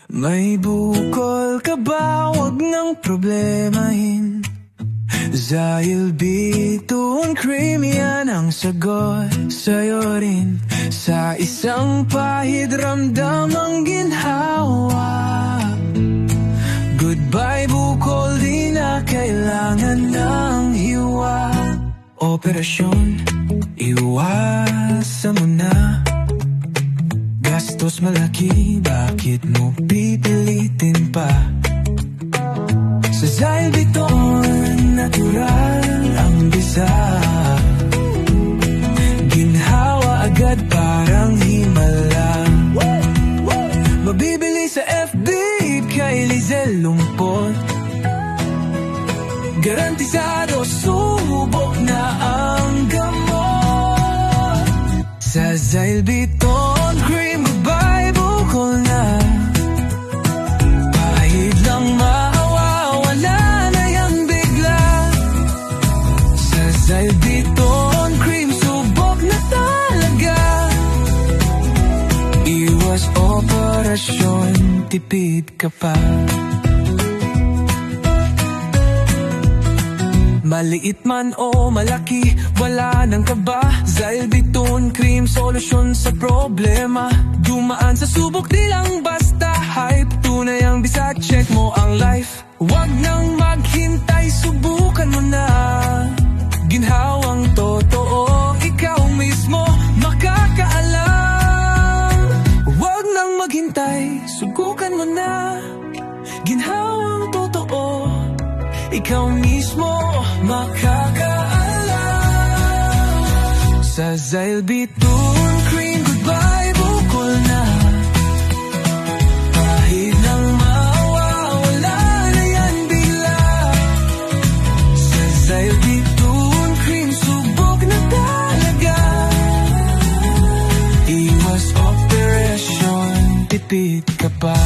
May bukol ka ba? Huwag nang problemahin. Zylbituin cream, yan ang sagot sa'yo rin. Sa isang pahid, ramdam ang ginhawa. Goodbye bukol, di na kailangan ng hiwa. Operasyon, iwasan mo na. Gastos malaki, bakit mo pipilitin pa? Sa Zylbituin, natural ang bisa. Ginhawa agad parang himala. Mabibili sa FB kay Lizel Lumpot. Garantisado, subok na ang gamot. Sa Zylbituin cream, goodbye bukol na. Pahid lang mawawala na yan bigla. Sa Zylbituin cream, subok na talaga. Iwas operasyon, tipid ka pa. Maliit man o malaki, wala nang kaba. Zylbituin cream, solusyon sa problema. Dumaan sa subok, di lang basta hype. Tunay ang bisa, check mo ang life. Huwag nang maghintay, subukan mo na. Ginhawang totoo, ikaw mismo makakaalam. Huwag nang maghintay, subukan mo na. Ginhawang totoo, ikaw mismo makakaalam. Sa Zylbituin cream, goodbye bukol na. Pahid lang mawawala na yan bigla. Sa Zylbituin cream, subok na talaga. Iwas operasyon, tipid ka pa.